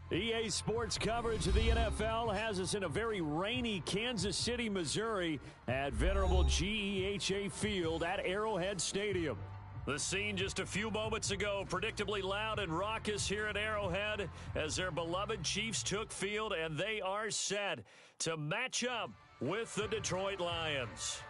EA Sports coverage of the NFL has us in a very rainy Kansas City, Missouri at venerable GEHA Field at Arrowhead Stadium. The scene just a few moments ago, predictably loud and raucous here at Arrowhead as their beloved Chiefs took field, and they are set to match up with the Detroit Lions.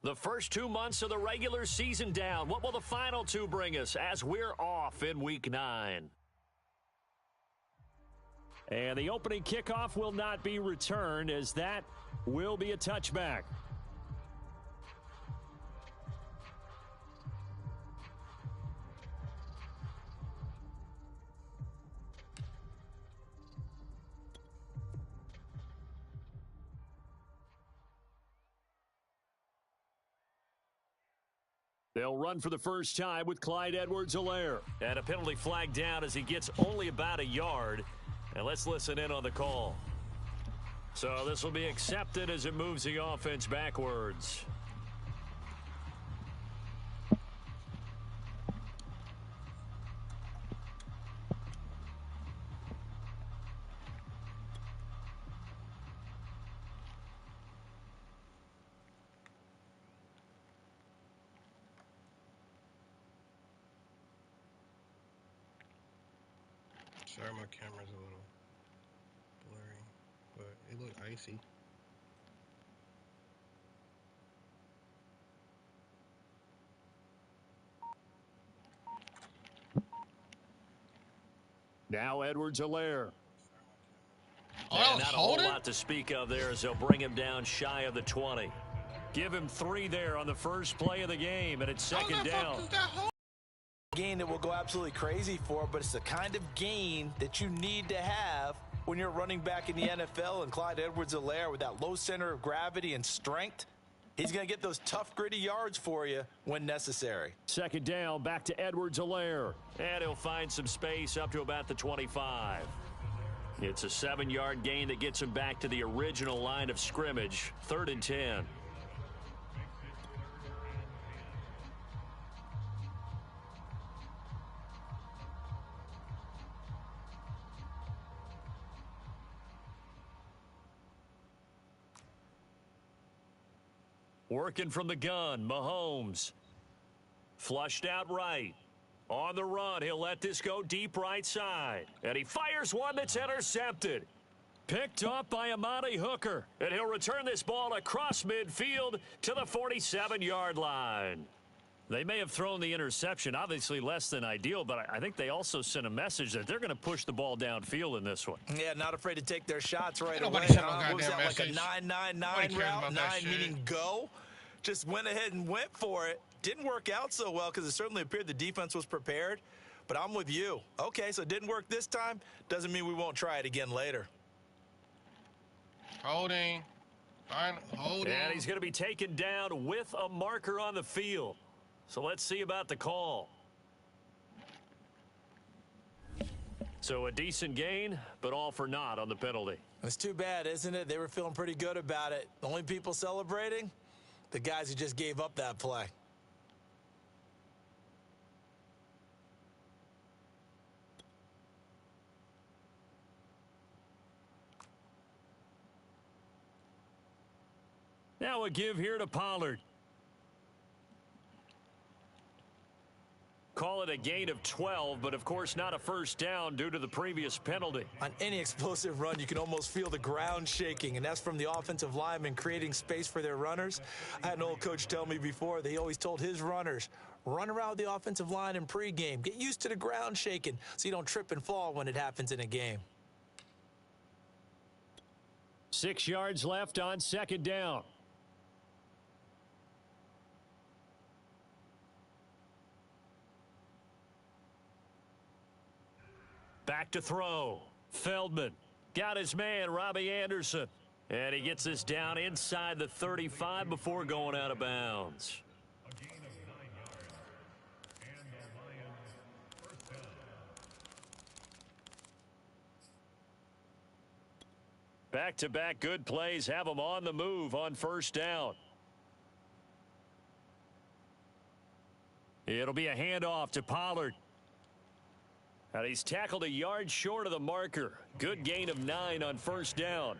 The first 2 months of the regular season down. What will the final two bring us as we're off in Week 9? And the opening kickoff will not be returned, as that will be a touchback. They'll run for the first time with Clyde Edwards-Helaire. And a penalty flag down as he gets only about a yard. And let's listen in on the call. So this will be accepted as it moves the offense backwards. Sorry, my camera's a little blurry, but it looked icy. Now Edwards-Helaire. Oh, not a whole lot to speak of there as they'll bring him down shy of the 20. Give him 3 there on the first play of the game, and it's second down. Gain that will go absolutely crazy for, but it's the kind of gain that you need to have when you're running back in the NFL. And Clyde Edwards-Helaire, with that low center of gravity and strength, he's going to get those tough, gritty yards for you when necessary. Second down, back to Edwards-Helaire. And he'll find some space up to about the 25. It's a 7-yard gain that gets him back to the original line of scrimmage. 3rd and 10. Working from the gun, Mahomes. Flushed out right. On the run, he'll let this go deep right side. And he fires one that's intercepted. Picked off by Amani Hooker. And he'll return this ball across midfield to the 47-yard line. They may have thrown the interception, obviously less than ideal, but I think they also sent a message that they're going to push the ball downfield in this one. Yeah, not afraid to take their shots right away. Nobody sent no What was goddamn that, like a message. 9-9-9 route? 9 shit. meaning go. Just went ahead and went for it. Didn't work out so well because it certainly appeared the defense was prepared. But I'm with you. Okay, so it didn't work this time. Doesn't mean we won't try it again later. Holding. Fine. Holding. And he's going to be taken down with a marker on the field. So let's see about the call. So a decent gain, but all for naught on the penalty. It's too bad, isn't it? They were feeling pretty good about it. The only people celebrating? The guys who just gave up that play. Now a give here to Pollard. Call it a gain of 12, but of course not a first down due to the previous penalty. On any explosive run, you can almost feel the ground shaking, and that's from the offensive linemen creating space for their runners. I had an old coach tell me before that he always told his runners, run around the offensive line in pregame. Get used to the ground shaking so you don't trip and fall when it happens in a game. 6 yards left on second down. Back to throw. Feldman got his man, Robbie Anderson. And he gets this down inside the 35 before going out of bounds. Back-to-back good plays have them on the move on first down. It'll be a handoff to Pollard. And he's tackled a yard short of the marker. Good gain of 9 on first down.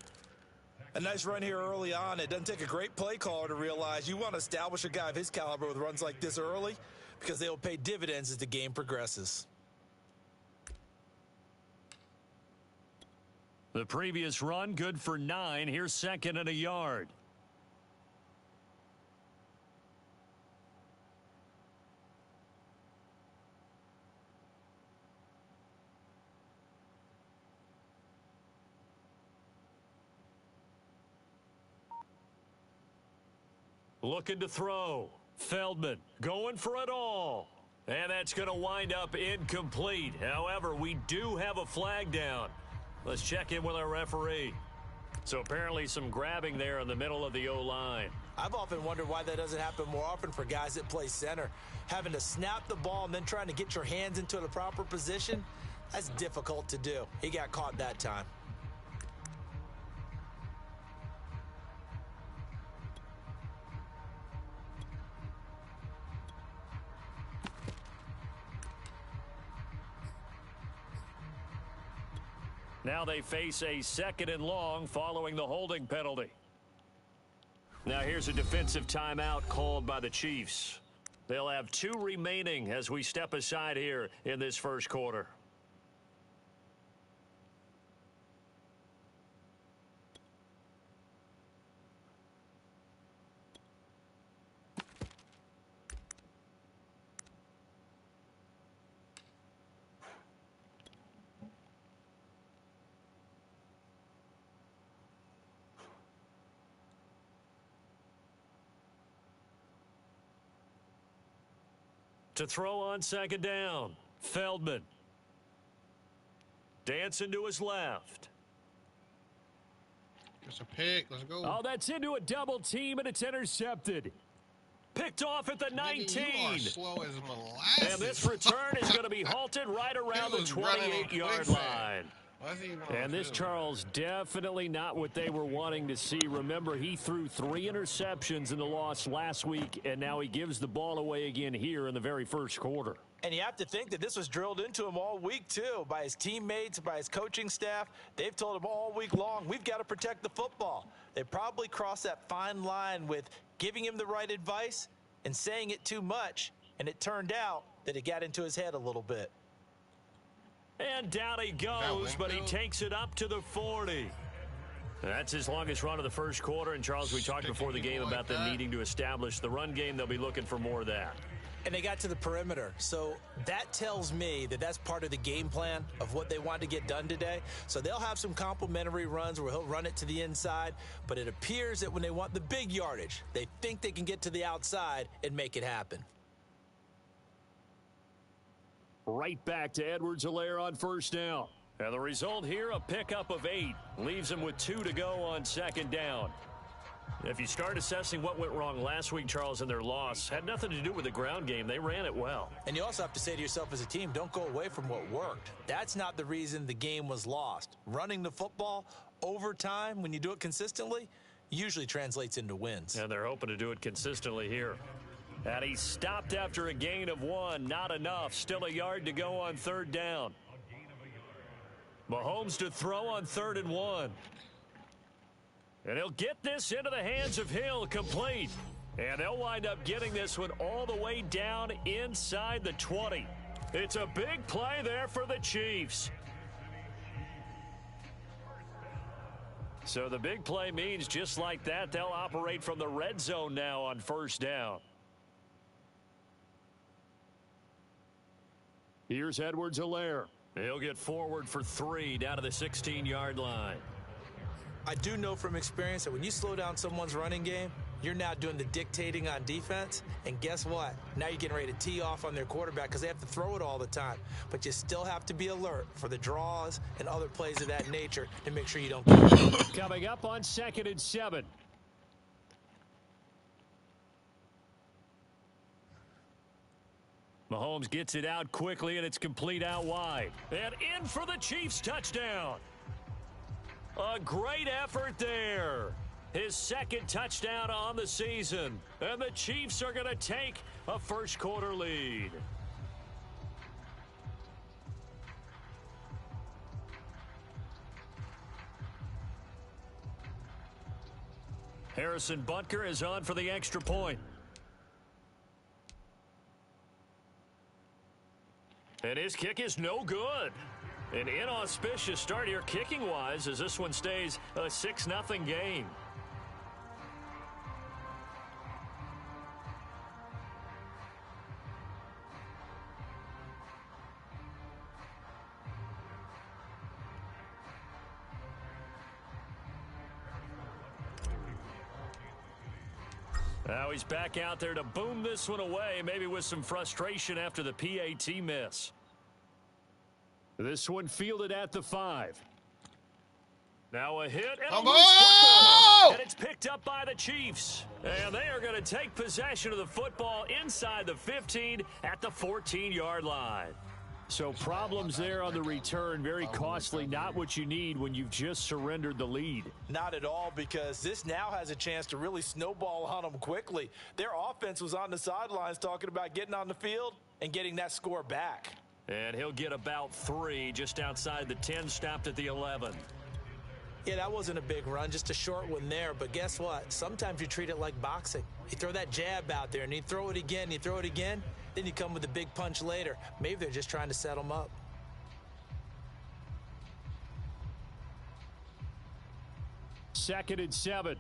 A nice run here early on. It doesn't take a great play caller to realize you want to establish a guy of his caliber with runs like this early because they will pay dividends as the game progresses. The previous run, good for 9. Here's second and a yard. Looking to throw. Feldman going for it all. And that's going to wind up incomplete. However, we do have a flag down. Let's check in with our referee. So apparently some grabbing there in the middle of the O-line. I've often wondered why that doesn't happen more often for guys that play center. Having to snap the ball and then trying to get your hands into the proper position, that's difficult to do. He got caught that time. Now they face a second and long following the holding penalty. Now here's a defensive timeout called by the Chiefs. They'll have 2 remaining as we step aside here in this first quarter. To throw on second down, Feldman. Dancing to his left. It's a pick. Let's go. Oh, that's into a double team, and it's intercepted. Picked off at the 19. Nigga, you are slow as molasses. And this return is going to be halted right around the 28-yard line. And this, Charles, definitely not what they were wanting to see. Remember, he threw 3 interceptions in the loss last week, and now he gives the ball away again here in the very first quarter. And you have to think that this was drilled into him all week, too, by his teammates, by his coaching staff. They've told him all week long, we've got to protect the football. They probably crossed that fine line with giving him the right advice and saying it too much, and it turned out that it got into his head a little bit. And down he goes, but he takes it up to the 40. That's his longest run of the first quarter. And, Charles, we talked before the game about them needing to establish the run game. They'll be looking for more of that. And they got to the perimeter. So that tells me that that's part of the game plan of what they want to get done today. So they'll have some complimentary runs where he'll run it to the inside. But it appears that when they want the big yardage, they think they can get to the outside and make it happen. Right back to Edwards-Helaire on first down. And the result here, a pickup of 8. Leaves him with 2 to go on second down. If you start assessing what went wrong last week, Charles, in their loss, had nothing to do with the ground game. They ran it well. And you also have to say to yourself as a team, don't go away from what worked. That's not the reason the game was lost. Running the football over time, when you do it consistently, usually translates into wins. And they're hoping to do it consistently here. And he stopped after a gain of 1. Not enough. Still a yard to go on third down. Mahomes to throw on 3rd and 1. And he'll get this into the hands of Hill, complete. And they'll wind up getting this one all the way down inside the 20. It's a big play there for the Chiefs. So the big play means just like that, they'll operate from the red zone now on first down. Here's Edwards-Helaire. He'll get forward for 3 down to the 16-yard line. I do know from experience that when you slow down someone's running game, You're now doing the dictating on defense, and guess what? Now you're getting ready to tee off on their quarterback because they have to throw it all the time. But you still have to be alert for the draws and other plays of that nature to make sure you don't get it. Coming up on 2nd and 7. Mahomes gets it out quickly, and it's complete out wide. And in for the Chiefs touchdown. A great effort there. His 2nd touchdown on the season. And the Chiefs are going to take a first-quarter lead. Harrison Butker is on for the extra point. And his kick is no good. An inauspicious start here kicking-wise as this one stays a 6-0 game. Now he's back out there to boom this one away, maybe with some frustration after the PAT miss. This one fielded at the 5. Now a hit and a loose football. And it's picked up by the Chiefs. And they are going to take possession of the football inside the 15 at the 14-yard line. So problems there on the return, very costly, not what you need when you've just surrendered the lead. Not at all, because this now has a chance to really snowball on them quickly. Their offense was on the sidelines talking about getting on the field and getting that score back. And he'll get about 3 just outside the 10, stopped at the 11. Yeah, that wasn't a big run, just a short one there. But guess what? Sometimes you treat it like boxing. You throw that jab out there, and you throw it again, you throw it again. Then you come with a big punch later. Maybe they're just trying to set them up. Second and 7.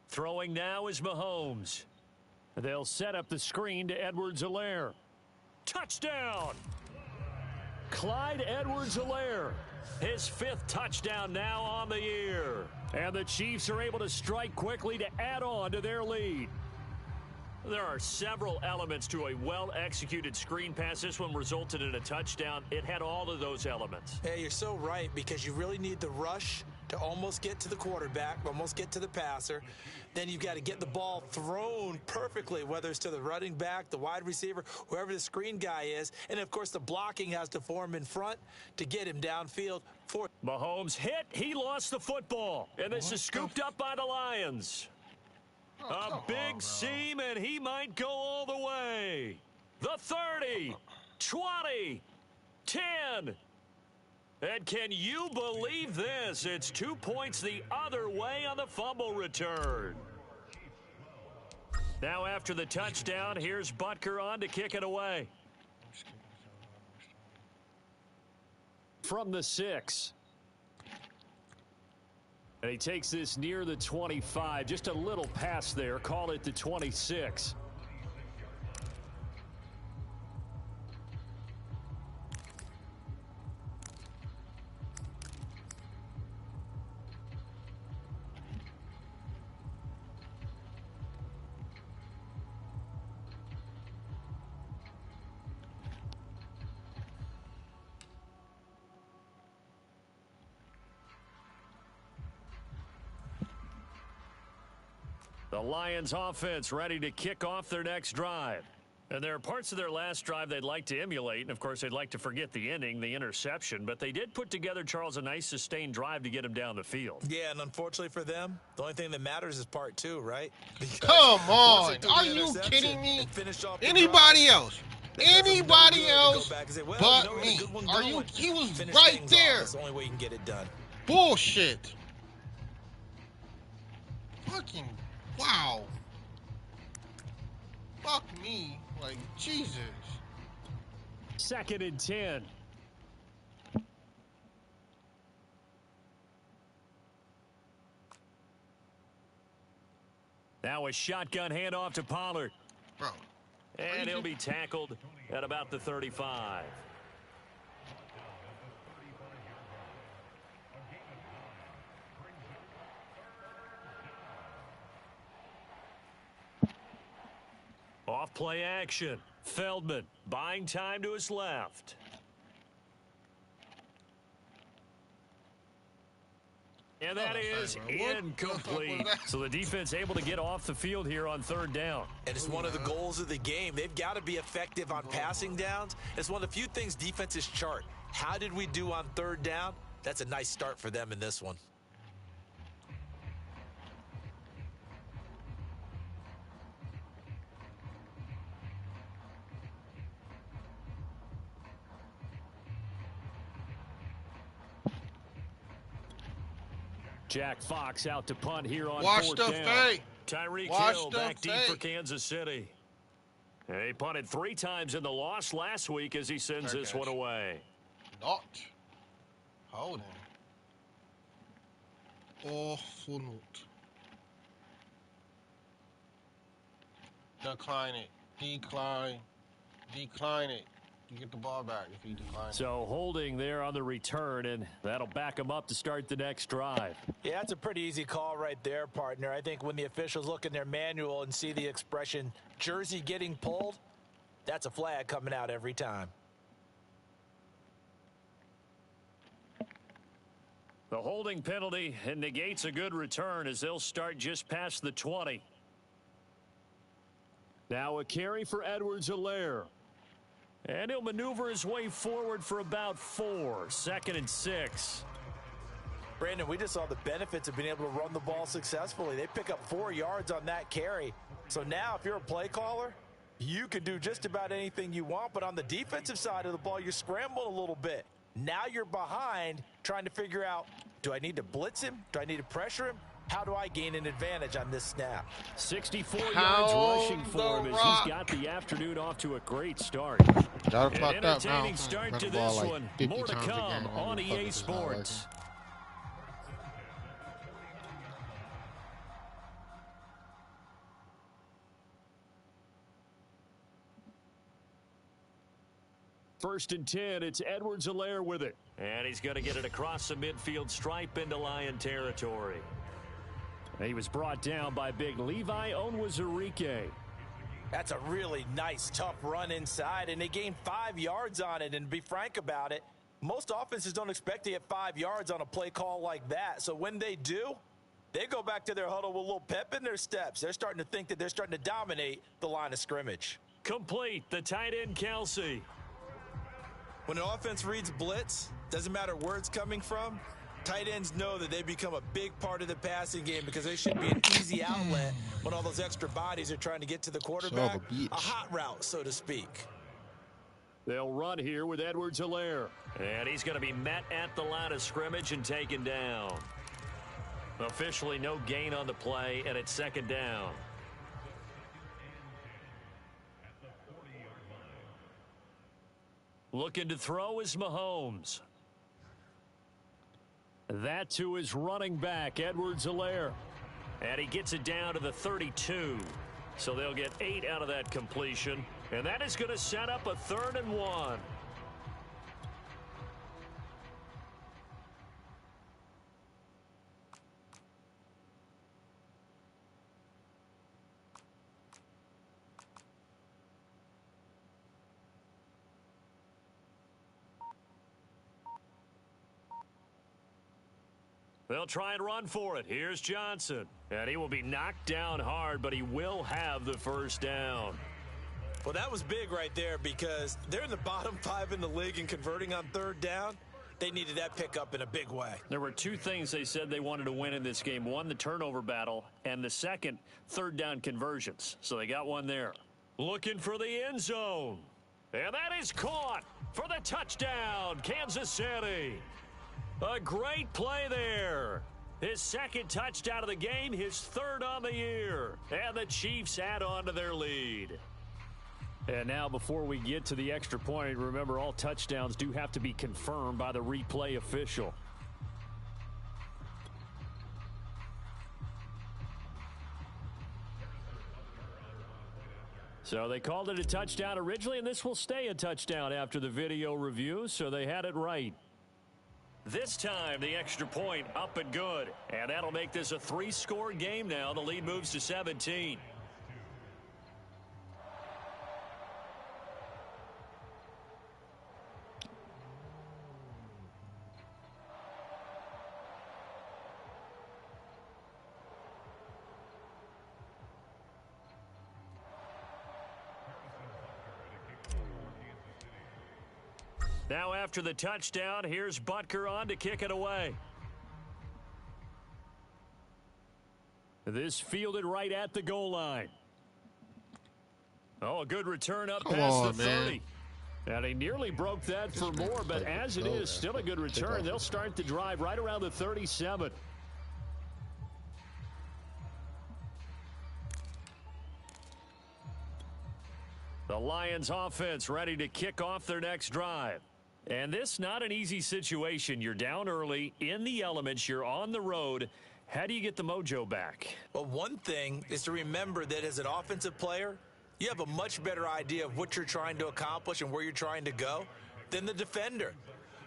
Throwing now is Mahomes. They'll set up the screen to Edwards-Helaire. Touchdown! Clyde Edwards-Helaire. His 5th touchdown now on the year. And the Chiefs are able to strike quickly to add on to their lead. There are several elements to a well-executed screen pass. This one resulted in a touchdown. It had all of those elements. Yeah, you're so right, because you really need the rush to almost get to the quarterback, almost get to the passer. Then you've got to get the ball thrown perfectly, whether it's to the running back, the wide receiver, whoever the screen guy is. And, of course, the blocking has to form in front to get him downfield. Mahomes hit. He lost the football. And this is scooped up by the Lions. A big seam, and he might go all the way. The 30, 20, 10. And can you believe this? It's 2 points the other way on the fumble return. Now after the touchdown, here's Butker on to kick it away. From the 6. And he takes this near the 25. Just a little pass there. Call it the 26. The Lions offense ready to kick off their next drive. And there are parts of their last drive they'd like to emulate, and of course they'd like to forget the ending, the interception, but they did put together, Charles, a nice sustained drive to get him down the field. Yeah, and unfortunately for them, the only thing that matters is part 2, right? Because Come on. Are you kidding me? Anybody else? Anybody else but me? Are you? He was right there. That's the only way you can get it done. Bullshit. Fucking wow. Fuck me. Like, Jesus. Second and 10. Now a shotgun handoff to Pollard. Bro. And he'll be tackled at about the 35. Off play action. Feldman buying time to his left. And that is incomplete. So the defense able to get off the field here on third down. And it's one of the goals of the game. They've got to be effective on passing downs. It's one of the few things defenses chart. How did we do on third down? That's a nice start for them in this one. Jack Fox out to punt here on Watch fourth the down. fake. Tyreek Watch Hill the back deep fake. for Kansas City. He punted 3 times in the loss last week as he sends Fair this catch. one away. Not holding. Awful note. Decline it. Decline. Decline it. You get the ball back if you decline it. So holding there on the return, and that'll back him up to start the next drive. Yeah, that's a pretty easy call right there, partner. I think when the officials look in their manual and see the expression jersey getting pulled, that's a flag coming out every time. The holding penalty negates a good return as they'll start just past the 20. Now a carry for Edwards-Helaire. And he'll maneuver his way forward for about 4. 2nd and 6. Brandon, we just saw the benefits of being able to run the ball successfully. They pick up 4 yards on that carry. So now if you're a play caller, you can do just about anything you want. But on the defensive side of the ball, you're scrambling a little bit. Now you're behind trying to figure out, do I need to blitz him? Do I need to pressure him? How do I gain an advantage on this snap? 64 yards rushing for him as he's got the afternoon off to a great start. Gotta An clock that now. entertaining start to this one. More to come on EA Sports. First and 10, it's Edwards-Helaire with it. And he's going to get it across the midfield stripe into Lion territory. He was brought down by big Levi Onwuzurike. That's a really nice, tough run inside, and they gained 5 yards on it. And to be frank about it, most offenses don't expect to get 5 yards on a play call like that. So when they do, they go back to their huddle with a little pep in their steps. They're starting to think that they're starting to dominate the line of scrimmage. Complete, the tight end Kelsey. When an offense reads blitz, doesn't matter where it's coming from, tight ends know that they become a big part of the passing game because they should be an easy outlet when all those extra bodies are trying to get to the quarterback. A hot route, so to speak. They'll run here with Edwards-Helaire. And he's going to be met at the line of scrimmage and taken down. Officially no gain on the play, and it's 2nd down. Looking to throw is Mahomes. That to his running back, Edwards-Helaire. And he gets it down to the 32. So they'll get 8 out of that completion. And that is going to set up a 3rd and 1. They'll try and run for it. Here's Johnson. And he will be knocked down hard, but he will have the first down. Well, that was big right there because they're in the bottom 5 in the league in converting on 3rd down. They needed that pickup in a big way. There were 2 things they said they wanted to win in this game. One, the turnover battle, and the second, 3rd down conversions. So they got one there. Looking for the end zone. And that is caught for the touchdown, Kansas City. A great play there. His 2nd touchdown of the game, his 3rd on the year. And the Chiefs add on to their lead. And now before we get to the extra point, remember all touchdowns do have to be confirmed by the replay official. So they called it a touchdown originally, and this will stay a touchdown after the video review, so they had it right. This time, the extra point up and good. And that'll make this a 3-score game now. The lead moves to 17. Now after the touchdown, here's Butker on to kick it away. This fielded right at the goal line. Oh, a good return up past the 30. And he nearly broke that for more, but as it is, still a good return. They'll start the drive right around the 37. The Lions offense ready to kick off their next drive. And this not an easy situation. You're down early, in the elements, you're on the road. How do you get the mojo back? Well, one thing is to remember that as an offensive player, you have a much better idea of what you're trying to accomplish and where you're trying to go than the defender.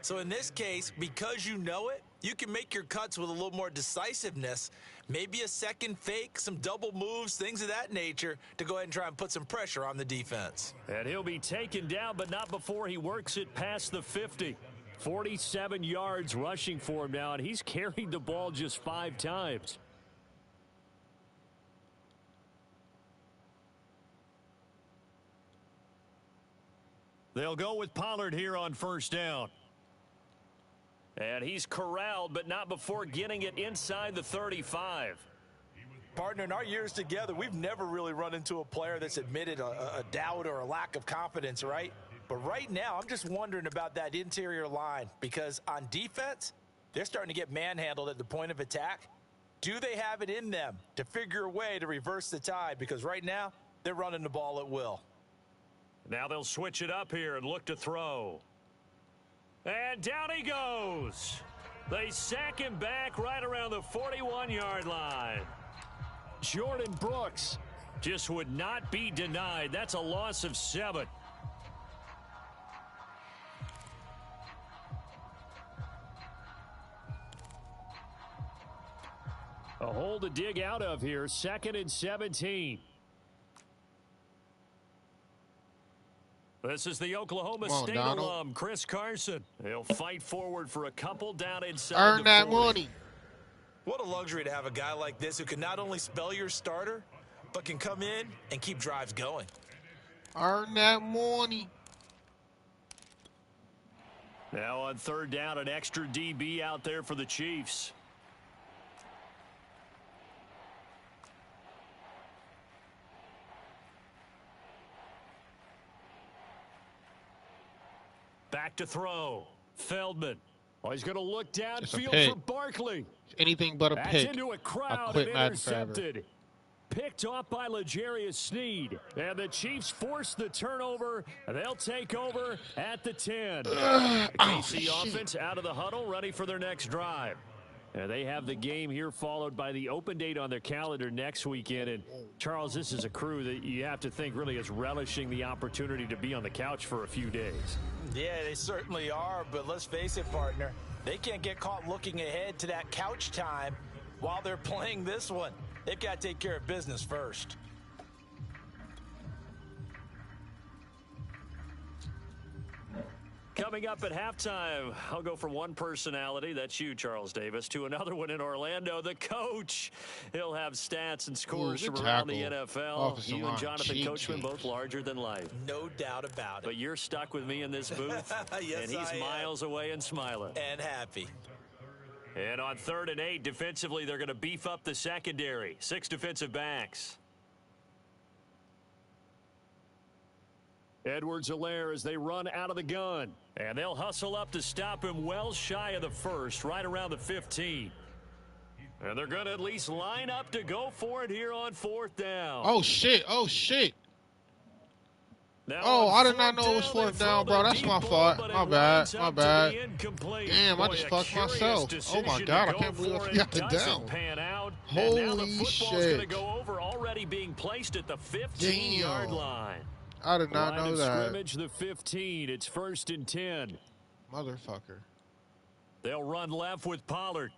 So in this case, because you know it, you can make your cuts with a little more decisiveness, maybe a second fake, some double moves, things of that nature, to go ahead and try and put some pressure on the defense. And he'll be taken down, but not before he works it past the 50. 47 yards rushing for him now, and he's carried the ball just 5 times. They'll go with Pollard here on first down. And he's corralled, but not before getting it inside the 35. Partner, in our years together, we've never really run into a player that's admitted a doubt or a lack of confidence, right? But right now, I'm just wondering about that interior line, because on defense, they're starting to get manhandled at the point of attack. Do they have it in them to figure a way to reverse the tide? Because right now, they're running the ball at will. Now they'll switch it up here and look to throw. And down he goes. They sack him back right around the 41-yard line. Jordan Brooks just would not be denied. That's a loss of 7. A hole to dig out of here. 2nd and 17. This is the Oklahoma State alum, Chris Carson. He'll fight forward for a couple down inside Earn the that 40. money. What a luxury to have a guy like this who can not only spell your starter, but can come in and keep drives going. Earn that money. Now on 3rd down, an extra DB out there for the Chiefs. Back to throw. Feldman. Oh, he's going to look downfield for Barkley. Anything but a That's pick. into a crowd and intercepted. Picked off by L'Jarius Sneed. And the Chiefs force the turnover. They'll take over at the 10. KC offense out of the huddle, ready for their next drive. And they have the game here followed by the open date on their calendar next weekend. And, Charles, this is a crew that you have to think really is relishing the opportunity to be on the couch for a few days. Yeah, they certainly are, but let's face it, partner. They can't get caught looking ahead to that couch time while they're playing this one. They've got to take care of business first. Coming up at halftime, I'll go from one personality, that's you, Charles Davis, to another one in Orlando, the coach. He'll have stats and scores from around the NFL. You and Jonathan Coachman, both larger than life. No doubt about it. But you're stuck with me in this booth, yes, and he's miles away and smiling. And happy. And on 3rd and 8, defensively, they're going to beef up the secondary. 6 defensive backs. Edwards-Helaire as they run out of the gun. And they'll hustle up to stop him well shy of the 1st, right around the 15. And they're going to at least line up to go for it here on 4th down. Oh, shit. Oh, shit. Now oh, I did not know it was 4th down, bro. That's my fault. My bad. My bad. Damn, I just fucked myself. Oh, my God. I can't believe I got it down. Holy shit. Going to go over, already being placed at the 15-yard line. I did not know that. Scrimmage, the 15. It's 1st and 10. Motherfucker. They'll run left with Pollard.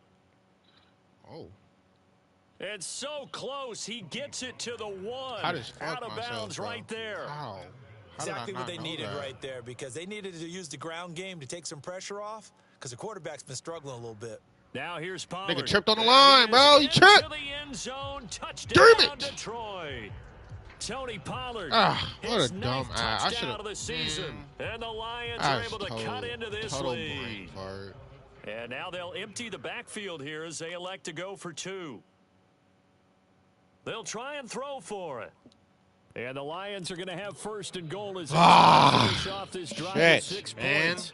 Oh. And so close. He gets it to the 1. Out of bounds right there. How? Exactly what they needed right there, because they needed to use the ground game to take some pressure off, because the quarterback's been struggling a little bit. Now here's Pollard. Nigga tripped on the line, bro. He tripped. The end zone. Damn it. Detroit. Tony Pollard. What a dumb ass. I should have. Of the season. And the Lions are able to cut into this lead. And now they'll empty the backfield here as they elect to go for 2. They'll try and throw for it. And the Lions are going to have first and goal as they finish off this drive with 6 points.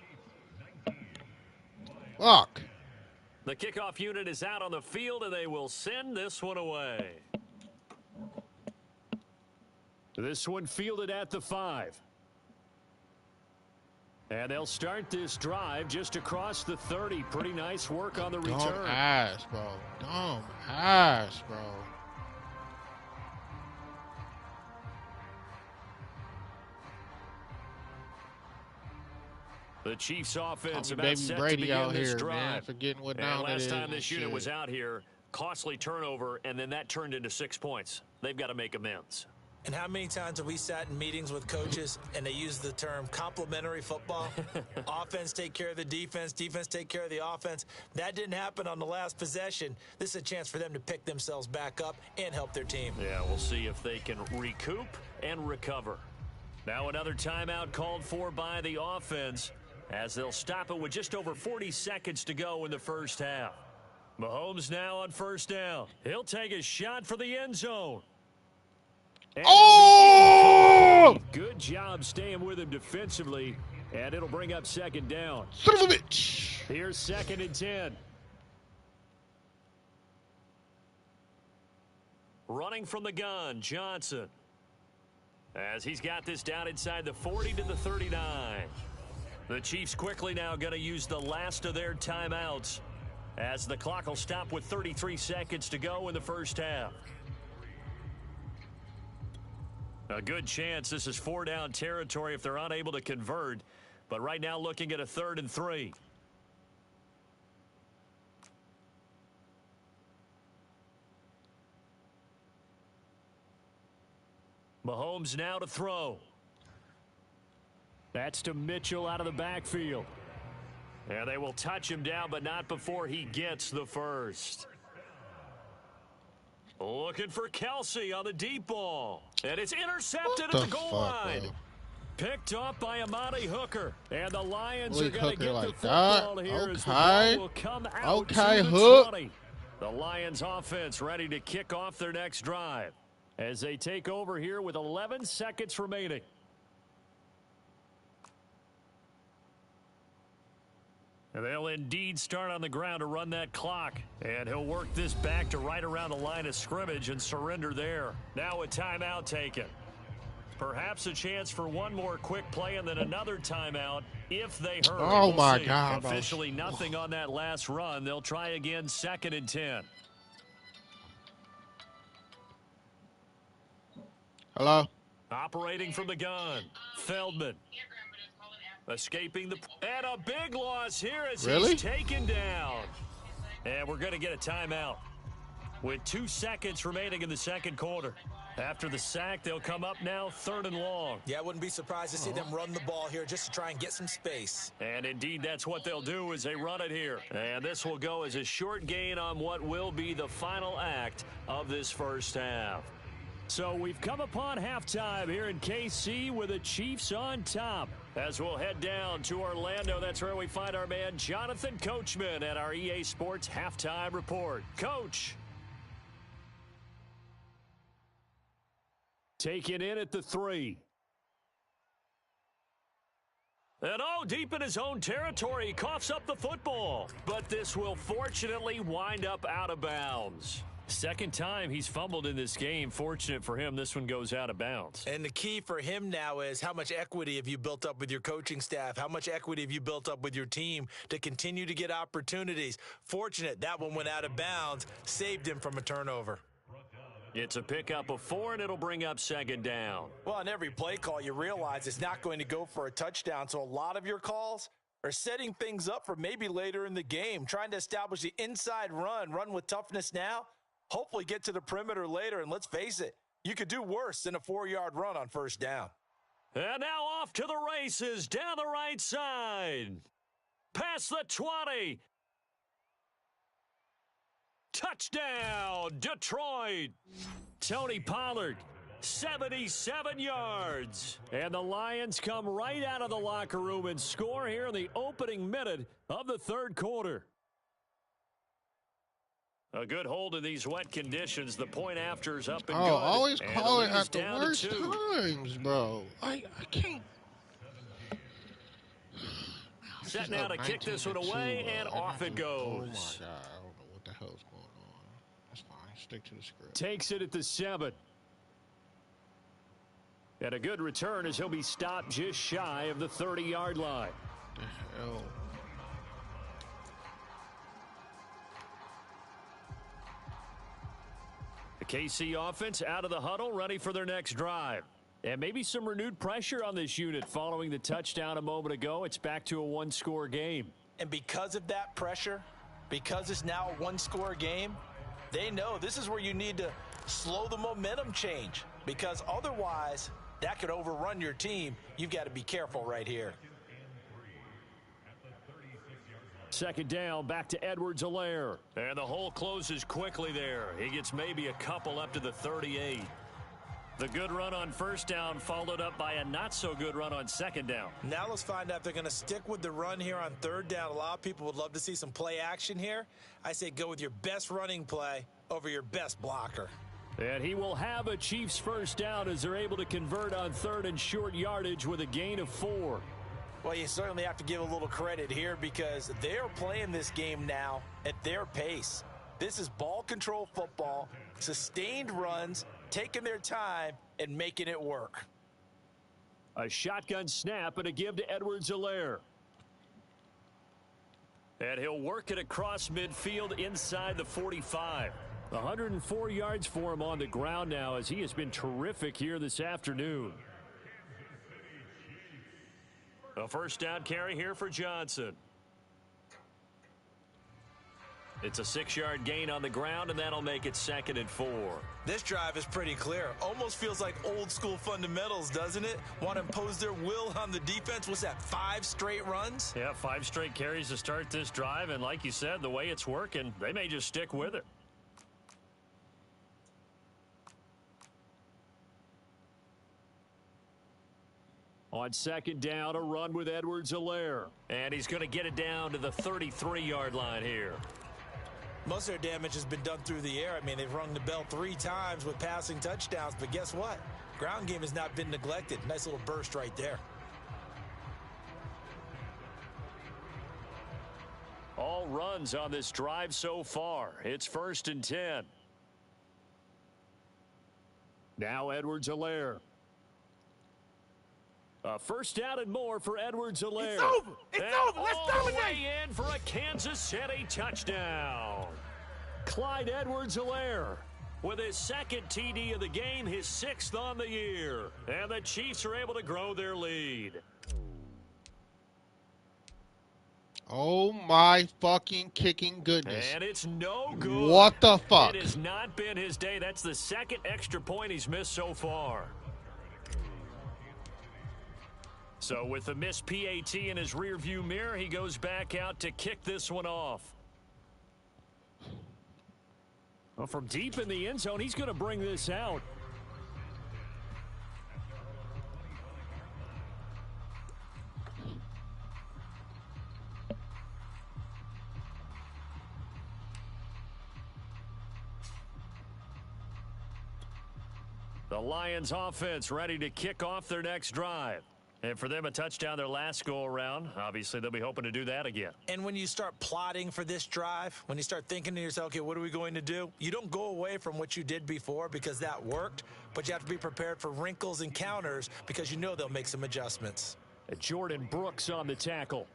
Fuck. The kickoff unit is out on the field, and they will send this one away. This one fielded at the 5. And they'll start this drive just across the 30. Pretty nice work on the return. Dumb ass, bro. Dumb ass, bro. The Chiefs offense about baby set Brady to begin out this here, drive. man, forgetting what down last it is. time this unit was out here, costly turnover, and then that turned into 6 points. They've got to make amends. And how many times have we sat in meetings with coaches and they use the term complementary football? Offense take care of the defense, defense take care of the offense. That didn't happen on the last possession. This is a chance for them to pick themselves back up and help their team. Yeah, we'll see if they can recoup and recover. Now another timeout called for by the offense as they'll stop it with just over 40 seconds to go in the first half. Mahomes now on first down. He'll take a shot for the end zone. And good job staying with him defensively, and it'll bring up second down. Son of a bitch. Here's 2nd and 10. Running from the gun, Johnson. As he's got this down inside the 40 to the 39. The Chiefs quickly now going to use the last of their timeouts as the clock will stop with 33 seconds to go in the first half. A good chance this is 4-down territory if they're unable to convert. But right now looking at a 3rd and 3. Mahomes now to throw. That's to Mitchell out of the backfield. And they will touch him down, but not before he gets the first. Looking for Kelsey on the deep ball. And it's intercepted at the goal line. Picked off by Amani Hooker. And the Lions are going to get the football here as the ball will come out to the 20. The Lions offense ready to kick off their next drive as they take over here with 11 seconds remaining. And they'll indeed start on the ground to run that clock. And he'll work this back to right around the line of scrimmage and surrender there. Now a timeout taken. Perhaps a chance for one more quick play and then another timeout if they hurry. Oh, my God. Officially nothing on that last run. They'll try again 2nd and 10. Hello? Operating from the gun. Feldman. Escaping the... And a big loss here as he's taken down. And we're going to get a timeout with 2 seconds remaining in the second quarter. After the sack, they'll come up now 3rd and long. Yeah, I wouldn't be surprised to see them run the ball here just to try and get some space. And indeed, that's what they'll do as they run it here. And this will go as a short gain on what will be the final act of this first half. So we've come upon halftime here in KC with the Chiefs on top. As we'll head down to Orlando, that's where we find our man Jonathan Coachman at our EA Sports Halftime Report. Coach. Taken in at the 3. And deep in his own territory, he coughs up the football. But this will fortunately wind up out of bounds. Second time he's fumbled in this game. Fortunate for him, this one goes out of bounds. And the key for him now is how much equity have you built up with your coaching staff? How much equity have you built up with your team to continue to get opportunities? Fortunate that one went out of bounds, saved him from a turnover. It's a pickup of 4, and it'll bring up 2nd down. Well, on every play call, you realize it's not going to go for a touchdown. So a lot of your calls are setting things up for maybe later in the game, trying to establish the inside run with toughness now. Hopefully get to the perimeter later, and let's face it, you could do worse than a 4-yard run on first down. And now off to the races down the right side. Past the 20. Touchdown, Detroit. Tony Pollard 77 yards. And the Lions come right out of the locker room and score here in the opening minute of the third quarter. A good hold in these wet conditions. The point after's up and good. Always and call it at the worst times, bro. I can't. Set now to kick this one away, and off it goes. Oh, my God. I don't know what the hell's going on. That's fine. Stick to the script. Takes it at the 7. And a good return as he'll be stopped just shy of the 30-yard line. The hell? The KC offense out of the huddle, ready for their next drive. And maybe some renewed pressure on this unit following the touchdown a moment ago. It's back to a one-score game. And because of that pressure, because it's now a one-score game, they know this is where you need to slow the momentum change, because otherwise that could overrun your team. You've got to be careful right here. Second down, back to Edwards-Helaire. And the hole closes quickly there. He gets maybe a couple up to the 38. The good run on first down followed up by a not-so-good run on second down. Now let's find out if they're going to stick with the run here on third down. A lot of people would love to see some play action here. I say go with your best running play over your best blocker. And he will have a Chiefs first down as they're able to convert on third and short yardage with a gain of 4. Well, you certainly have to give a little credit here because they're playing this game now at their pace. This is ball control football, sustained runs, taking their time and making it work. A shotgun snap and a give to Edwards-Helaire. And he'll work it across midfield inside the 45. 104 yards for him on the ground now as he has been terrific here this afternoon. A first down carry here for Johnson. It's a 6-yard gain on the ground, and that'll make it 2nd and 4. This drive is pretty clear. Almost feels like old school fundamentals, doesn't it? Want to impose their will on the defense. What's that, 5 straight runs? Yeah, 5 straight carries to start this drive, and like you said, the way it's working, they may just stick with it. On second down, a run with Edwards-Helaire. And he's going to get it down to the 33-yard line here. Most of their damage has been done through the air. I mean, they've rung the bell 3 times with passing touchdowns, but guess what? Ground game has not been neglected. Nice little burst right there. All runs on this drive so far. It's 1st and 10. Now Edwards-Helaire. First down and more for Edwards-Helaire. It's over. It's over. Let's dominate. All the way in for a Kansas City touchdown. Clyde Edwards-Helaire with his 2nd TD of the game, his 6th on the year. And the Chiefs are able to grow their lead. Oh, my fucking kicking goodness. And it's no good. What the fuck? It has not been his day. That's the 2nd extra point he's missed so far. So with the missed PAT in his rearview mirror, he goes back out to kick this one off. Well, from deep in the end zone, he's going to bring this out. The Lions offense ready to kick off their next drive. And for them, a touchdown their last go-around. Obviously, they'll be hoping to do that again. And when you start plotting for this drive, when you start thinking to yourself, okay, what are we going to do? You don't go away from what you did before because that worked, but you have to be prepared for wrinkles and counters because you know they'll make some adjustments. Jordan Brooks on the tackle.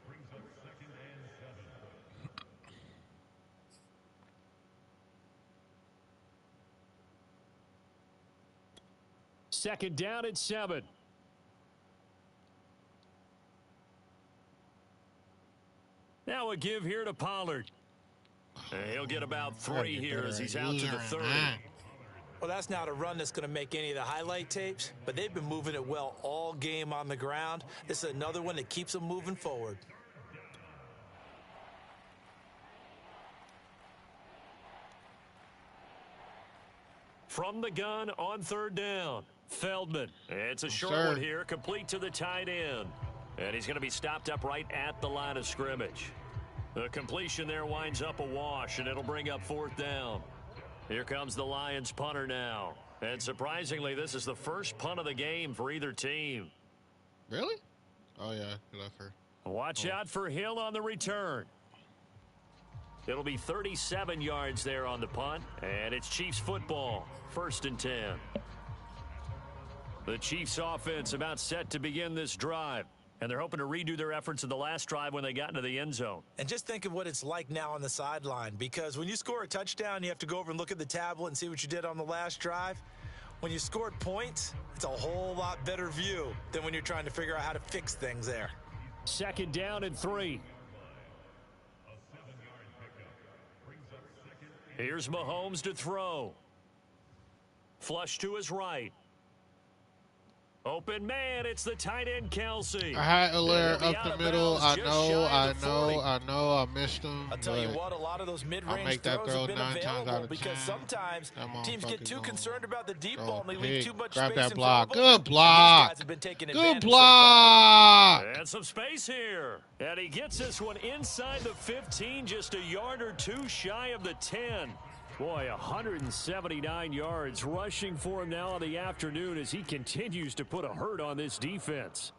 Second down at 7. Now a give here to Pollard. And he'll get about 3 here as he's out to the 30. Well, that's not a run that's going to make any of the highlight tapes, but they've been moving it well all game on the ground. This is another one that keeps them moving forward. From the gun on 3rd down. Feldman. It's a short one here, complete to the tight end. And he's going to be stopped up right at the line of scrimmage. The completion there winds up a wash, and it'll bring up 4th down. Here comes the Lions punter now. And surprisingly, this is the first punt of the game for either team. Really? Oh, yeah. He left her. Watch out for Hill on the return. It'll be 37 yards there on the punt, and it's Chiefs football, 1st and 10. The Chiefs offense about set to begin this drive, and they're hoping to redo their efforts in the last drive when they got into the end zone. And just think of what it's like now on the sideline, because when you score a touchdown, you have to go over and look at the tablet and see what you did on the last drive. When you scored points, it's a whole lot better view than when you're trying to figure out how to fix things there. 2nd down and 3. Here's Mahomes to throw. Flush to his right. Open man, it's the tight end Kelsey. I had Allaire up the middle. I know. I missed him. I'll tell you what, a lot of those mid-range throws have been available because sometimes teams get too concerned about the deep ball and they leave too much space. Grab that in block. front of them. Good block. Good block. And some space here. And he gets this one inside the 15, just a yard or two shy of the 10. Boy, 179 yards rushing for him now in the afternoon as he continues to put a hurt on this defense.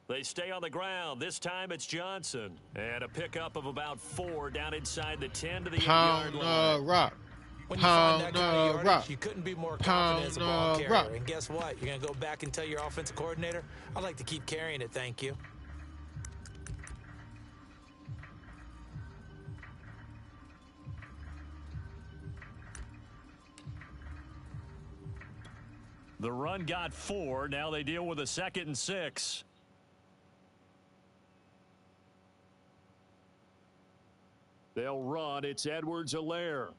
They stay on the ground. This time it's Johnson. And a pickup of about 4 down inside the 10 to the 8-yard line. Rock. When you find that kind of yardage, you couldn't be more confident as a ball carrier. And guess what? You're going to go back and tell your offensive coordinator, I'd like to keep carrying it, thank you. The run got 4. Now they deal with a 2nd and 6. They'll run. It's Edwards-Helaire.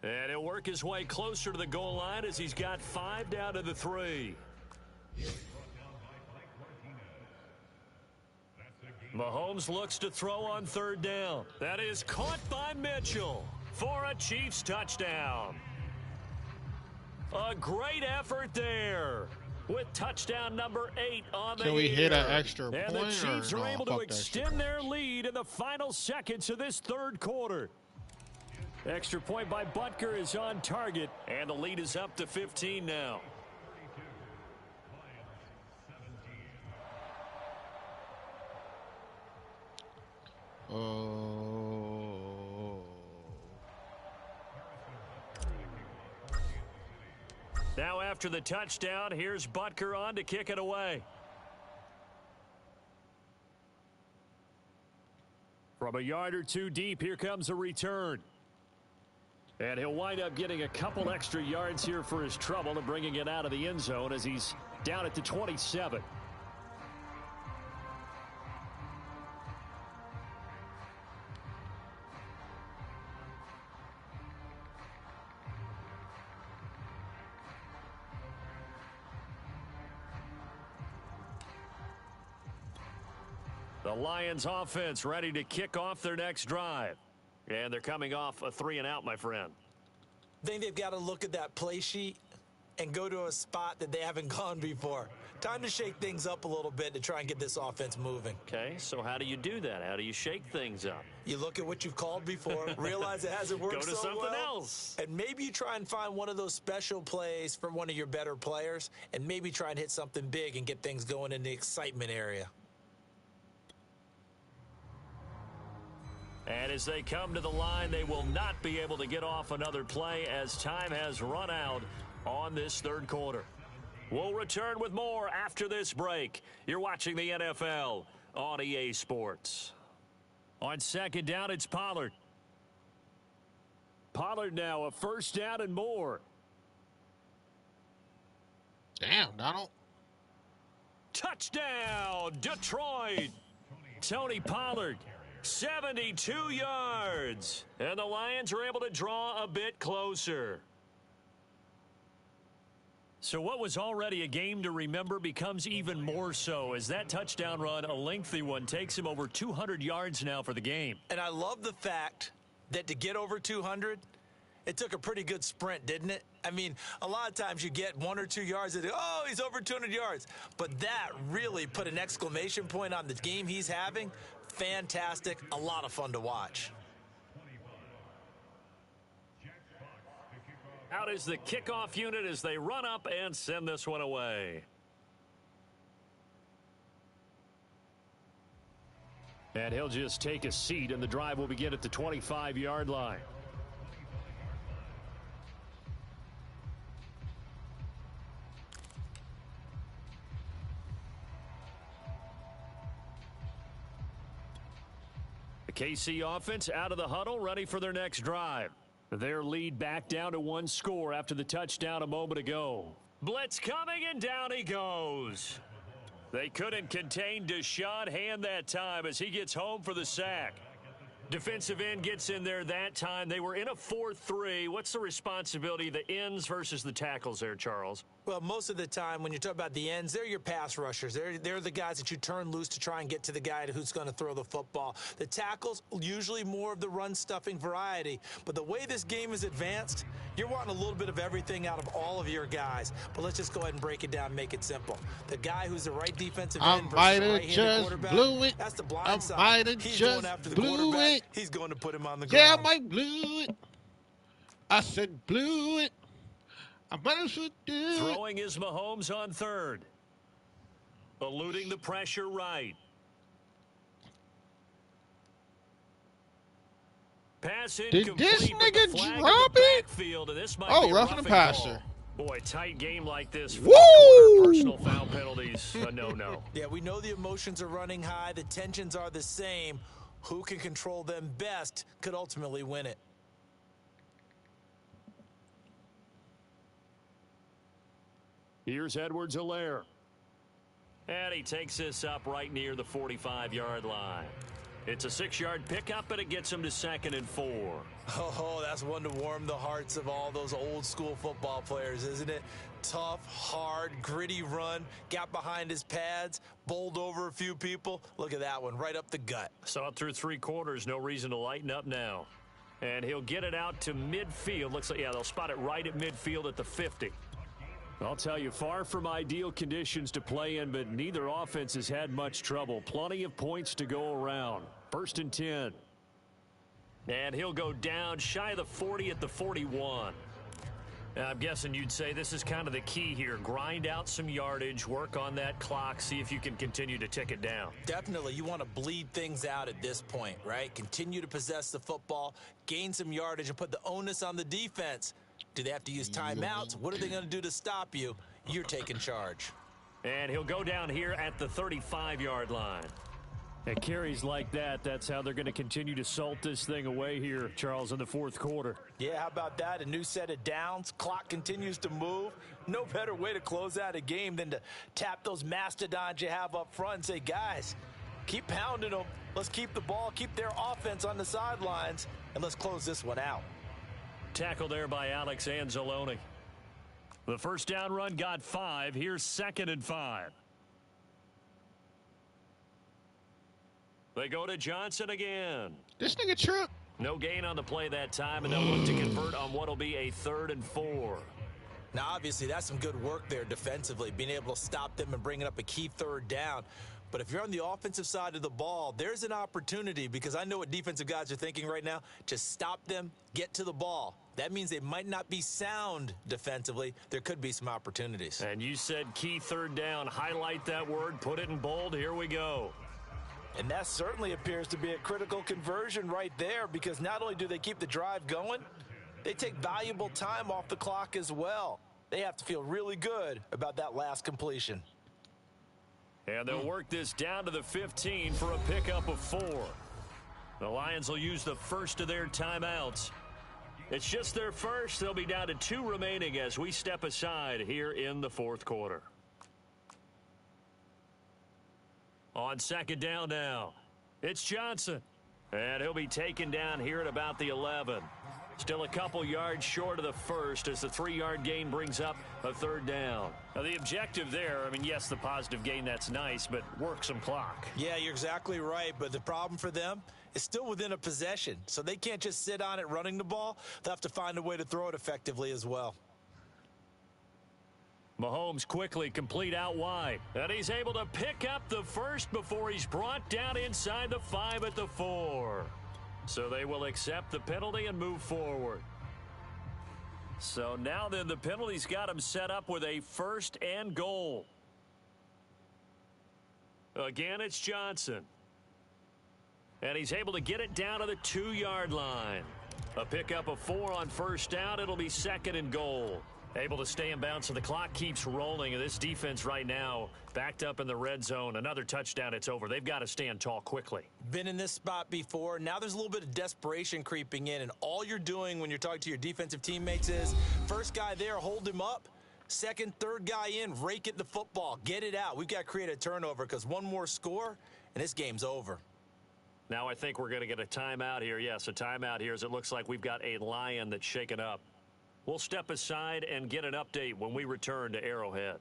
And he'll work his way closer to the goal line as he's got 5 down to the 3. Mahomes looks to throw on 3rd down. That is caught by Mitchell for a Chiefs touchdown. A great effort there with touchdown number 8 on the year. Can we hit an extra point? And the Chiefs are able to extend their lead in the final seconds of this 3rd quarter. Extra point by Butker is on target, and the lead is up to 15 now. Now after the touchdown, here's Butker on to kick it away. From a yard or 2 deep, here comes a return. And he'll wind up getting a couple extra yards here for his trouble and bringing it out of the end zone as he's down at the 27. The Lions offense ready to kick off their next drive. And they're coming off a 3-and-out, my friend. I think they've got to look at that play sheet and go to a spot that they haven't gone before. Time to shake things up a little bit to try and get this offense moving. Okay, so how do you do that? How do you shake things up? You look at what you've called before, realize it hasn't worked go to so something well, else. and maybe you try and find one of those special plays for one of your better players, and maybe try and hit something big and get things going in the excitement area. And as they come to the line, they will not be able to get off another play as time has run out on this 3rd quarter. We'll return with more after this break. You're watching the NFL on EA Sports. On 2nd down, it's Pollard. Pollard now a 1st down and more. Damn, Donald. Touchdown, Detroit. Tony Pollard. 72 yards. And the Lions are able to draw a bit closer. So what was already a game to remember becomes even more so as that touchdown run, a lengthy one, takes him over 200 yards now for the game. And I love the fact that to get over 200, It took a pretty good sprint, didn't it? I mean, a lot of times you get 1 or 2 yards and, oh, he's over 200 yards. But that really put an exclamation point on the game he's having. Fantastic. A lot of fun to watch. Out is the kickoff unit as they run up and send this one away. And he'll just take a seat, and the drive will begin at the 25-yard line. The KC offense out of the huddle, ready for their next drive. Their lead back down to 1 score after the touchdown a moment ago. Blitz coming, and down he goes. They couldn't contain Deshaun Hand that time as he gets home for the sack. Defensive end gets in there that time. They were in a 4-3. What's the responsibility of the ends versus the tackles there, Charles? Well, most of the time when you talk about the ends, they're your pass rushers. They're the guys that you turn loose to try and get to the guy who's going to throw the football. The tackles, usually more of the run-stuffing variety. But the way this game is advanced, you're wanting a little bit of everything out of all of your guys. But let's just go ahead and break it down and make it simple. The guy who's the right defensive end versus the right-handed quarterback, that's the blind side. He's going after the quarterback. He's going to put him on the ground. Yeah, I might blew it. I said blew it. I might as well do it. Throwing is Mahomes on third. Eluding the pressure right. Pass incomplete. Did this nigga drop it? Oh, roughing the passer. Boy, tight game like this. Woo! Personal foul penalties. No. Yeah, we know the emotions are running high. The tensions are the same. Who can control them best could ultimately win it. Here's Edwards-Helaire. And he takes this up right near the 45-yard line. It's a 6-yard pickup, and it gets him to 2nd and 4. Oh, that's one to warm the hearts of all those old-school football players, isn't it? Tough, hard, gritty run, got behind his pads, bowled over a few people. Look at that one, right up the gut. Saw it through 3 quarters, no reason to lighten up now. And he'll get it out to midfield. Looks like, yeah, they'll spot it right at midfield at the 50. I'll tell you, far from ideal conditions to play in, but neither offense has had much trouble. Plenty of points to go around. 1st and 10. And he'll go down shy of the 40 at the 41. Now, I'm guessing you'd say this is kind of the key here. Grind out some yardage, work on that clock, see if you can continue to tick it down. Definitely. You want to bleed things out at this point, right? Continue to possess the football, gain some yardage, and put the onus on the defense. Do they have to use timeouts? What are they going to do to stop you? You're taking charge. And he'll go down here at the 35-yard line. And carries like that, that's how they're going to continue to salt this thing away here, Charles, in the 4th quarter. Yeah, how about that? A new set of downs. Clock continues to move. No better way to close out a game than to tap those mastodons you have up front and say, guys, keep pounding them. Let's keep the ball, keep their offense on the sidelines, and let's close this one out. Tackle there by Alex Anzalone. The first down run got 5. Here's 2nd and 5. They go to Johnson again. This nigga trip. No gain on the play that time, and they'll look to convert on what will be a 3rd and 4. Now, obviously, that's some good work there defensively, being able to stop them and bringing up a key 3rd down. But if you're on the offensive side of the ball, there's an opportunity, because I know what defensive guys are thinking right now. Just stop them, get to the ball. That means they might not be sound defensively. There could be some opportunities. And you said key 3rd down. Highlight that word, put it in bold. Here we go. And that certainly appears to be a critical conversion right there, because not only do they keep the drive going, they take valuable time off the clock as well. They have to feel really good about that last completion. And they'll work this down to the 15 for a pickup of 4. The Lions will use the first of their timeouts. It's just their first. They'll be down to 2 remaining as we step aside here in the 4th quarter. On 2nd down now, it's Johnson. And he'll be taken down here at about the 11. Still a couple yards short of the first as the 3-yard gain brings up a 3rd down. Now, the objective there, I mean, yes, the positive gain, that's nice, but work some clock. Yeah, you're exactly right, but the problem for them is still within a possession, so they can't just sit on it running the ball. They'll have to find a way to throw it effectively as well. Mahomes quickly complete out wide, and he's able to pick up the first before he's brought down inside the 5 at the 4. So they will accept the penalty and move forward. So now then the penalty's got him set up with a 1st and goal. Again, it's Johnson. And he's able to get it down to the 2-yard line. A pickup of 4 on 1st down. It'll be 2nd and goal. Able to stay in bounds, so the clock keeps rolling. And this defense right now backed up in the red zone. Another touchdown, it's over. They've got to stand tall quickly. Been in this spot before. Now there's a little bit of desperation creeping in, and all you're doing when you're talking to your defensive teammates is first guy there, hold him up. Second, third guy in, rake it the football. Get it out. We've got to create a turnover because one more score, and this game's over. Now I think we're going to get a timeout here. Yes, a timeout here as it looks like we've got a Lion that's shaken up. We'll step aside and get an update when we return to Arrowhead.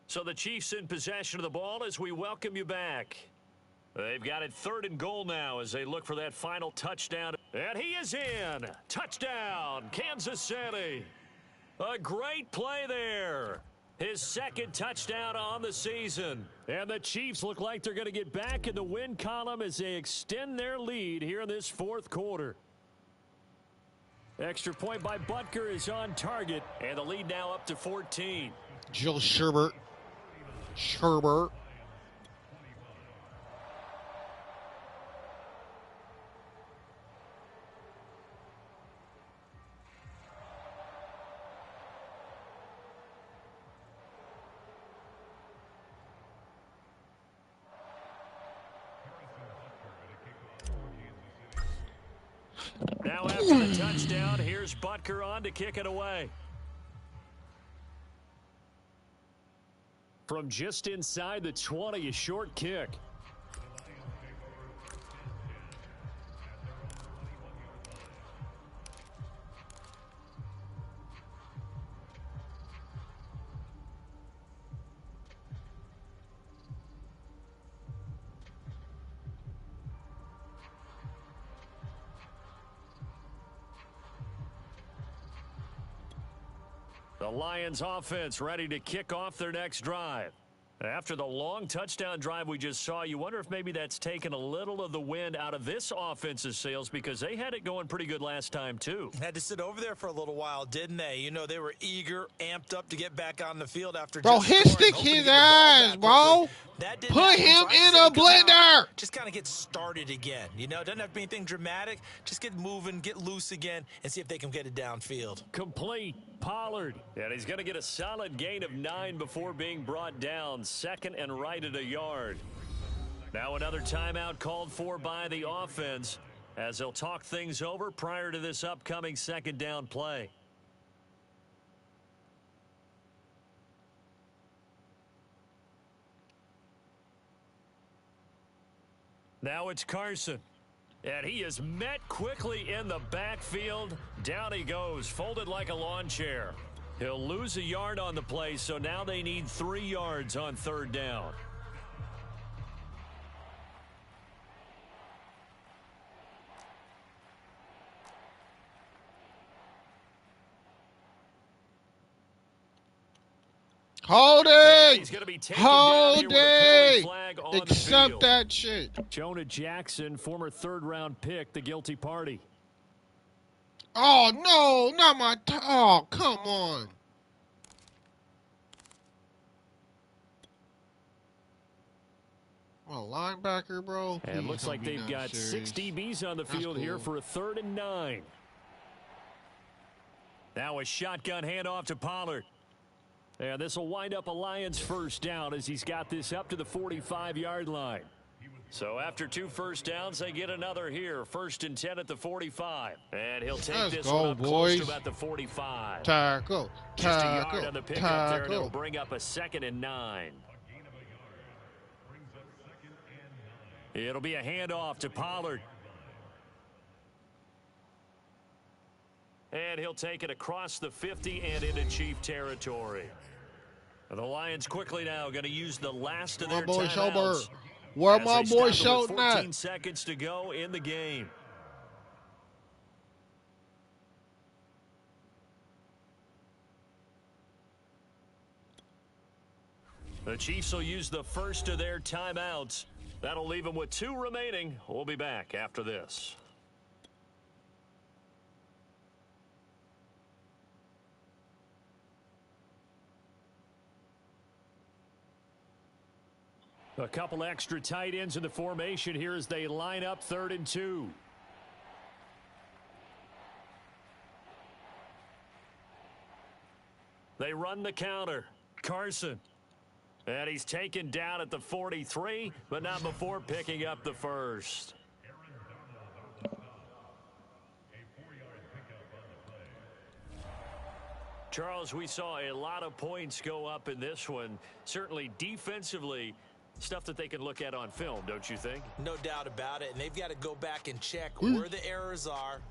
So the Chiefs in possession of the ball as we welcome you back. They've got it 3rd and goal now as they look for that final touchdown. And he is in. Touchdown, Kansas City. A great play there. His 2nd touchdown on the season. And the Chiefs look like they're going to get back in the win column as they extend their lead here in this 4th quarter. Extra point by Butker is on target. And the lead now up to 14. Jill Sherbert. Now after the touchdown, here's Butker on to kick it away. From just inside the 20, a short kick. The Lions offense ready to kick off their next drive. After the long touchdown drive we just saw, you wonder if maybe that's taken a little of the wind out of this offense's sails because they had it going pretty good last time too. Had to sit over there for a little while, didn't they? You know, they were eager, amped up to get back on the field after bro, just hit stick his ass, bro. Put him in a blender. Just kind of get started again. You know, doesn't have to be anything dramatic. Just get moving, get loose again, and see if they can get it downfield. Complete. Pollard. And he's going to get a solid gain of 9 before being brought down. 2nd and right at a yard. Now another timeout called for by the offense as they'll talk things over prior to this upcoming 2nd down play. Now it's Carson. And he is met quickly in the backfield. Down he goes, folded like a lawn chair. He'll lose a yard on the play, so now they need 3 yards on 3rd down. Hold it! Hold it! Accept that shit. Jonah Jackson, former 3rd-round pick, the guilty party. Oh, no, not my... Oh, come on. Well, linebacker, bro. And looks like they've got 6 DBs on the field here for a 3rd and 9. Now a shotgun handoff to Pollard. And this will wind up a Lions 1st down as he's got this up to the 45-yard line. So after 2 first downs, they get another here. 1st and 10 at the 45. And he'll take this one up close to about the 45. Tackle. Just a yard on the pickup there, and it'll bring up a 2nd and 9. It'll be a handoff to Pollard. And he'll take it across the 50 and into Chief territory. The Lions quickly now going to use the last of their timeouts. Where my boy Shelton at? 14 seconds to go in the game. The Chiefs will use the first of their timeouts. That'll leave them with 2 remaining. We'll be back after this. A couple extra tight ends in the formation here as they line up 3rd and 2. They run the counter. Carson. And he's taken down at the 43, but not before picking up the first. Charles, we saw a lot of points go up in this one. Certainly defensively, stuff that they can look at on film, don't you think? No doubt about it. And they've got to go back and check where the errors are.